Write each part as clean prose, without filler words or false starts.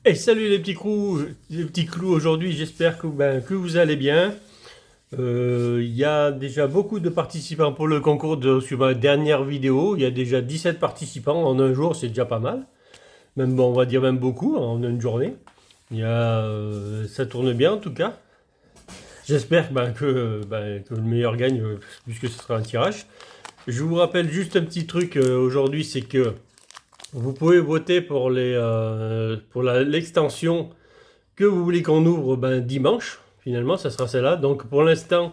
Et salut les petits clous aujourd'hui, j'espère que vous allez bien. Il y a déjà beaucoup de participants pour le concours sur ma dernière vidéo. Il y a déjà 17 participants en un jour, c'est déjà pas mal. Même bon, on va dire même beaucoup en une journée. Ça tourne bien en tout cas. J'espère que le meilleur gagne puisque ce sera un tirage. Je vous rappelle juste un petit truc aujourd'hui, c'est que vous pouvez voter pour l'extension que vous voulez qu'on ouvre dimanche. Finalement, ça sera celle-là. Donc pour l'instant,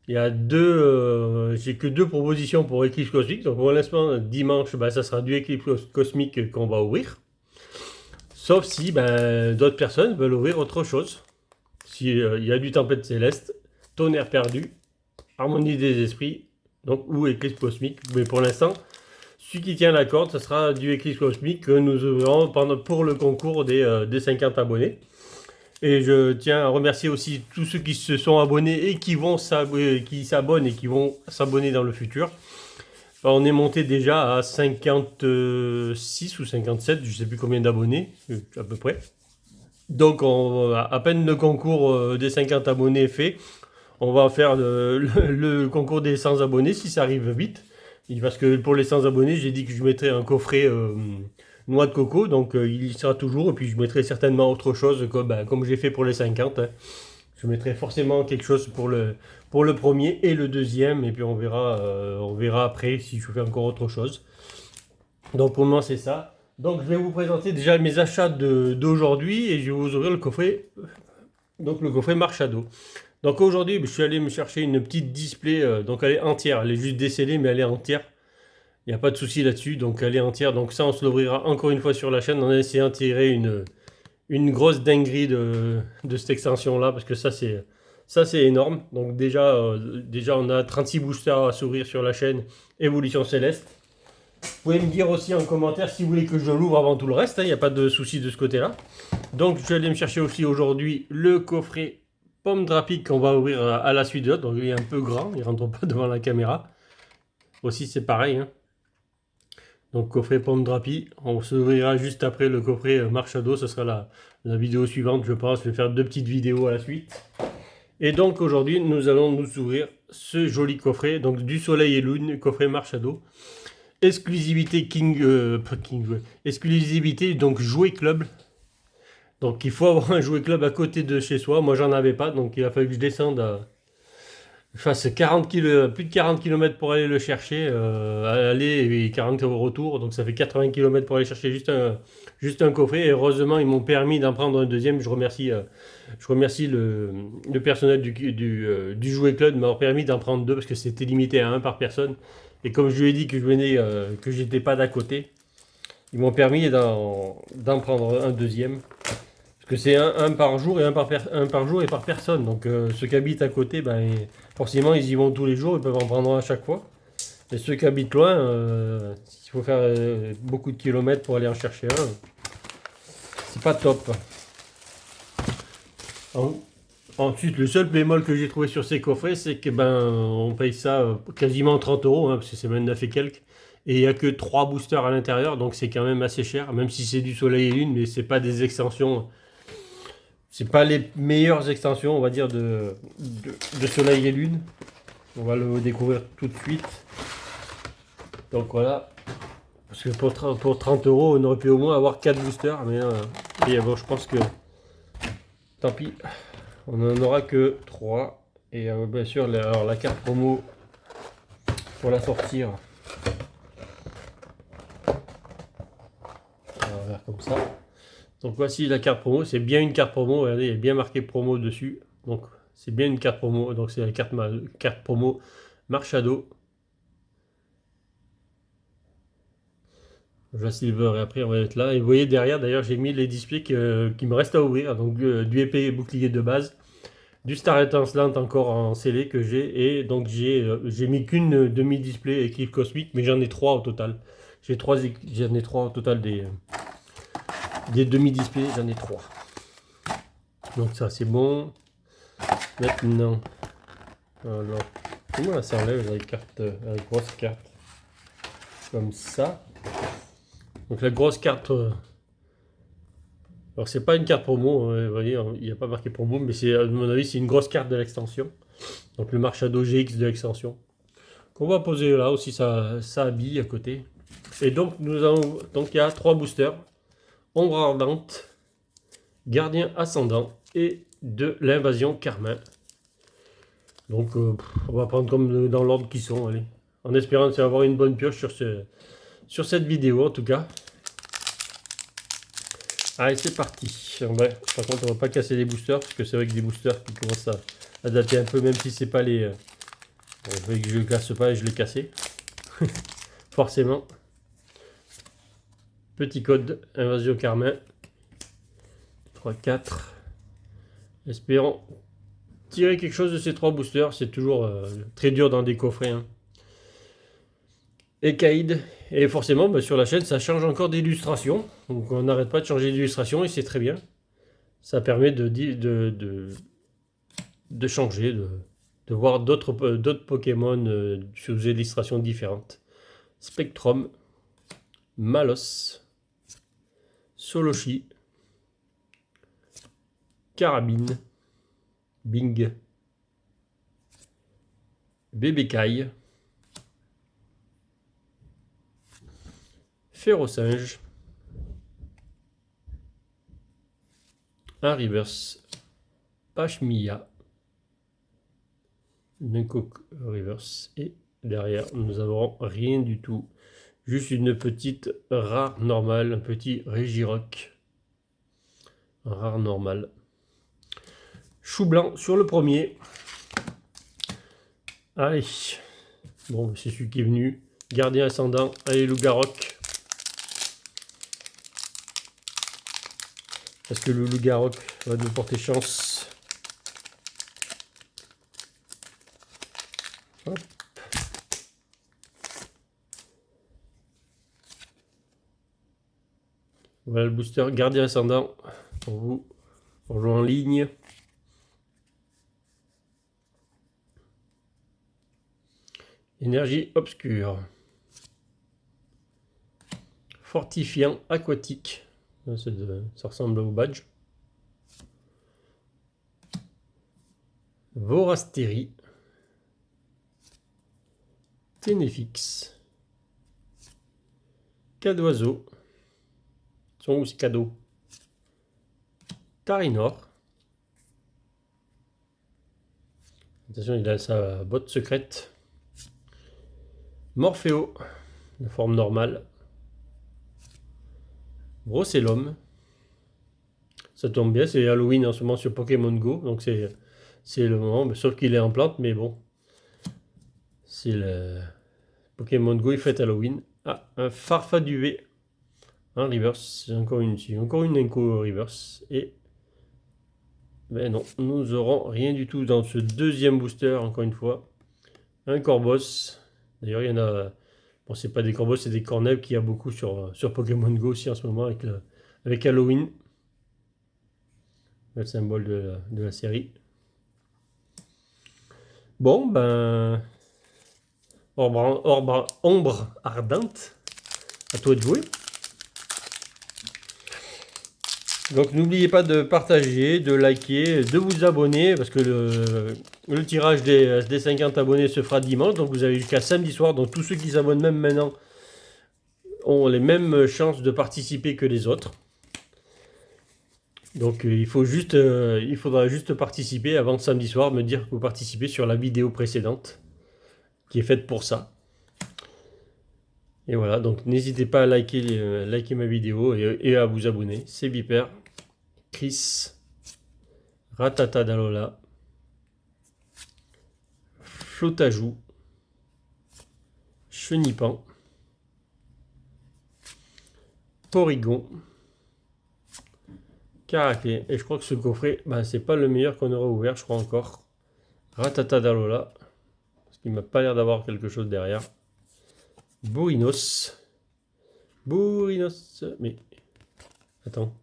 j'ai que deux propositions pour Eclipse Cosmique. Donc pour l'instant, dimanche, ça sera du Eclipse Cosmique qu'on va ouvrir. Sauf si d'autres personnes veulent ouvrir autre chose. Si il y a du Tempête Céleste, Tonnerre Perdu, Harmonie des Esprits, donc ou Eclipse Cosmique. Mais pour l'instant, celui qui tient la corde, ce sera du Eclipse Cosmique que nous ouvrons pour le concours des 50 abonnés. Et je tiens à remercier aussi tous ceux qui se sont abonnés et qui s'abonnent et qui vont s'abonner dans le futur. On est monté déjà à 56 ou 57, je ne sais plus combien d'abonnés, à peu près. Donc à peine le concours des 50 abonnés est fait, on va faire le concours des 100 abonnés si ça arrive vite. Parce que pour les 100 abonnés, j'ai dit que je mettrais un coffret noix de coco, donc il y sera toujours. Et puis je mettrai certainement autre chose, comme j'ai fait pour les 50. Hein. Je mettrai forcément quelque chose pour le premier et le deuxième. Et puis on verra après si je fais encore autre chose. Donc pour le moment, c'est ça. Donc je vais vous présenter déjà mes achats d'aujourd'hui et je vais vous ouvrir le coffret, donc le coffret Marchado. Donc aujourd'hui, je suis allé me chercher une petite display, donc elle est entière, elle est juste décellée, mais elle est entière. Il n'y a pas de souci là-dessus, donc elle est entière. Donc ça, on se l'ouvrira encore une fois sur la chaîne en essayant de tirer une grosse dinguerie de cette extension-là, parce que ça c'est énorme. Donc déjà, on a 36 boosters à s'ouvrir sur la chaîne Évolution Céleste. Vous pouvez me dire aussi en commentaire si vous voulez que je l'ouvre avant tout le reste, il n'y a pas de souci de ce côté-là. Donc je vais aller me chercher aussi aujourd'hui le coffret Pomme Drapic qu'on va ouvrir à la suite de l'autre. Donc il est un peu grand, il ne rentre pas devant la caméra. Aussi c'est pareil. Hein. Donc coffret Pomme Drapi, on s'ouvrira juste après le coffret Marchado, ce sera la vidéo suivante je pense. Je vais faire deux petites vidéos à la suite. Et donc aujourd'hui nous allons nous ouvrir ce joli coffret, donc du Soleil et Lune, coffret Marchado. Exclusivité exclusivité donc jouet club. Donc il faut avoir un jouet club à côté de chez soi. Moi j'en avais pas, donc il a fallu que je descende je fasse 40 plus de 40 km pour aller le chercher, à aller et 40 au retour. Donc ça fait 80 km pour aller chercher juste un coffret. Et heureusement ils m'ont permis d'en prendre un deuxième. Je remercie le personnel du jouet club de m'avoir permis d'en prendre deux parce que c'était limité à un par personne. Et comme je lui ai dit que j'étais pas d'à côté, ils m'ont permis d'en prendre un deuxième. Parce que c'est un par jour et un par jour et par personne. Donc ceux qui habitent à côté, forcément ils y vont tous les jours, ils peuvent en prendre un à chaque fois. Et ceux qui habitent loin, il faut faire beaucoup de kilomètres pour aller en chercher un. C'est pas top. Ensuite, le seul bémol que j'ai trouvé sur ces coffrets, c'est que on paye ça quasiment 30 euros, hein, parce que c'est 29 et quelques. Et il n'y a que 3 boosters à l'intérieur, donc c'est quand même assez cher, même si c'est du soleil et lune, mais c'est pas des extensions. C'est pas les meilleures extensions, on va dire, de soleil et lune. On va le découvrir tout de suite. Donc voilà. Parce que pour 30 euros, on aurait pu au moins avoir 4 boosters, mais bon, je pense que tant pis. On n'en aura que 3. Et bien sûr, alors, la carte promo, pour la sortir, on va faire comme ça. Donc voici la carte promo. C'est bien une carte promo. Regardez, il y a bien marqué promo dessus. Donc c'est bien une carte promo. Donc c'est la carte promo Marchado. La Silver et après on va être là. Et vous voyez derrière, d'ailleurs, j'ai mis les displays qui me restent à ouvrir. Donc du épée et bouclier de base. Du Star étincelante encore en scellé que j'ai. Et donc j'ai mis qu'une demi-display équipe cosmique, mais j'en ai 3 au total. J'en ai 3 au total des demi-displays, j'en ai 3. Donc ça c'est bon. Maintenant, alors, comment ça s'enlève la grosse carte comme ça. Donc la grosse carte, Alors c'est pas une carte promo, vous voyez, il n'y a pas marqué promo, mais c'est à mon avis c'est une grosse carte de l'extension. Donc le Marshadow GX de l'extension. Qu'on va poser là aussi, ça habille à côté. Et donc il y a 3 boosters. Ombre ardente, gardien ascendant et de l'invasion Carmin. Donc on va prendre comme dans l'ordre qui sont, allez. En espérant avoir une bonne pioche sur cette vidéo en tout cas. Allez, c'est parti. Par contre, on va pas casser les boosters parce que c'est vrai que des boosters qui commencent à dater un peu, même si c'est pas les. Bon, je le casse pas et je l'ai cassé. Forcément. Petit code, invasion Carmin. 3, 4. Espérons tirer quelque chose de ces 3 boosters. C'est toujours très dur dans des coffrets. Hein. Et Kaïd. Et forcément, bah, sur la chaîne, ça change encore d'illustration. Donc on n'arrête pas de changer d'illustration et c'est très bien. Ça permet de changer, de voir d'autres Pokémon sous des illustrations différentes. Spectrum, Malos, Soloshi, Carabine, Bing, Bébécaille, Férocinge, un reverse, Pashmia, Nunkok reverse, et derrière nous avons rien du tout. Juste une petite rare normale, un petit Régirock. Un rare normal. Chou blanc sur le premier. Allez. Bon, c'est celui qui est venu. Gardien ascendant. Allez, Loup-Garok. Est-ce que le Loup-Garok va nous porter chance? Hop. Voilà le booster gardien ascendant pour vous, pour jouer en ligne. Énergie obscure. Fortifiant aquatique. Ça ressemble au badge. Vorastérie. Ténéfix. Cadoiseau. Sont où ces cadeaux? Tarinor. Attention, il a sa botte secrète. Morphéo, de forme normale. Brossellum. Ça tombe bien, c'est Halloween en ce moment sur Pokémon Go, donc c'est le moment, mais sauf qu'il est en plante, mais bon. C'est le Pokémon Go, il fête Halloween. Ah, un Farfaduvé. Un reverse, encore une Inco reverse. Et ben non, nous aurons rien du tout dans ce deuxième booster, encore une fois. Un Corboss. D'ailleurs, il y en a. Bon, c'est pas des Corboss, c'est des Cornèves qu'il y a beaucoup sur Pokémon Go aussi en ce moment avec Halloween. Le symbole de la série. Bon, ben. Ombre ardente. À toi de jouer. Donc n'oubliez pas de partager, de liker, de vous abonner parce que le tirage des 50 abonnés se fera dimanche. Donc vous avez jusqu'à samedi soir. Donc tous ceux qui s'abonnent même maintenant ont les mêmes chances de participer que les autres. Donc il faudra juste participer avant samedi soir, me dire que vous participez sur la vidéo précédente qui est faite pour ça. Et voilà, donc n'hésitez pas à liker ma vidéo et à vous abonner. C'est Viper, Chris, Ratata Dalola, Flotajou, Chenipan, Porygon, Caraquet. Et je crois que ce coffret, ben, c'est pas le meilleur qu'on aura ouvert, je crois encore. Ratata Dalola, parce qu'il m'a pas l'air d'avoir quelque chose derrière. Bourrinos. Mais attends.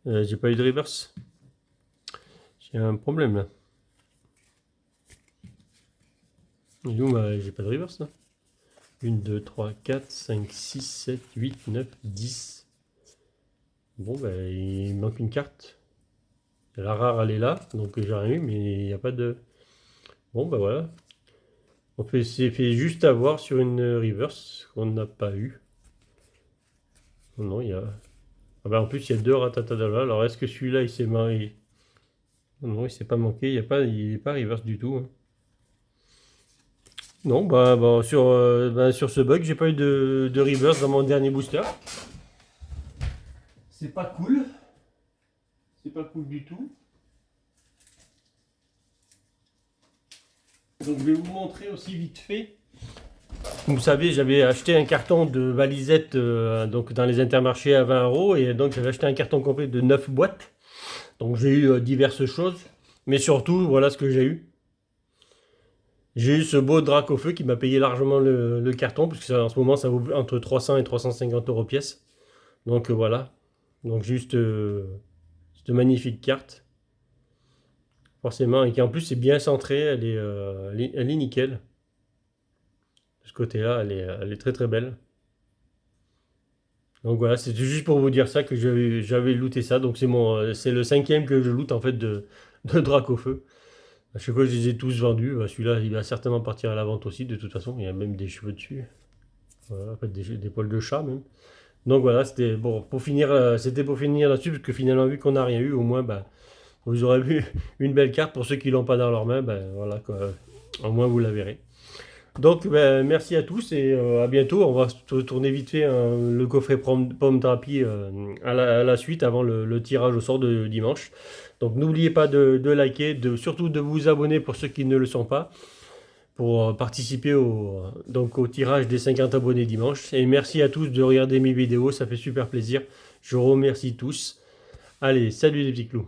J'ai pas eu de reverse. J'ai un problème là. J'ai pas de reverse là. 1, 2, 3, 4, 5, 6, 7, 8, 9, 10. Bon, ben, il manque une carte. La rare, elle est là, donc j'ai rien eu, mais il n'y a pas de... Bon, ben voilà. On s'est fait juste avoir sur une reverse qu'on n'a pas eu. Oh non, il y a... Ah ben, en plus, il y a deux ratatadala. Alors, est-ce que celui-là, il s'est marié? Non, il s'est pas manqué. Il n'est pas reverse du tout, hein. Non, sur ce bug, j'ai pas eu de reverse dans mon dernier booster. C'est pas cool. C'est pas cool du tout. Donc je vais vous montrer aussi vite fait. Vous savez, j'avais acheté un carton de valisette donc dans les intermarchés à 20 € et donc j'avais acheté un carton complet de 9 boîtes. Donc j'ai eu diverses choses, mais surtout voilà ce que j'ai eu. J'ai eu ce beau drac au feu qui m'a payé largement le carton, puisque en ce moment ça vaut entre 300 et 350 € pièce. Donc voilà. Donc juste cette magnifique carte, forcément, et qui en plus est bien centrée, elle est nickel. De ce côté-là, elle est très très belle. Donc voilà, c'était juste pour vous dire ça que j'avais looté ça. Donc c'est le cinquième que je loot en fait de drac au feu. À chaque fois, je les ai tous vendus. Bah, celui-là, il va certainement partir à la vente aussi. De toute façon, il y a même des cheveux dessus. Voilà, en fait, des poils de chat même. Donc voilà, c'était bon c'était pour finir là-dessus parce que finalement, vu qu'on n'a rien eu, au moins, bah, vous aurez vu une belle carte pour ceux qui l'ont pas dans leurs mains. Ben voilà, quoi. Au moins, vous la verrez. Donc, ben, merci à tous et à bientôt. On va se tourner vite fait le coffret pomme thérapie à la suite avant le tirage au sort de dimanche. Donc, n'oubliez pas de liker, surtout de vous abonner pour ceux qui ne le sont pas, pour participer donc au tirage des 50 abonnés dimanche. Et merci à tous de regarder mes vidéos, ça fait super plaisir. Je vous remercie tous. Allez, salut les petits clous.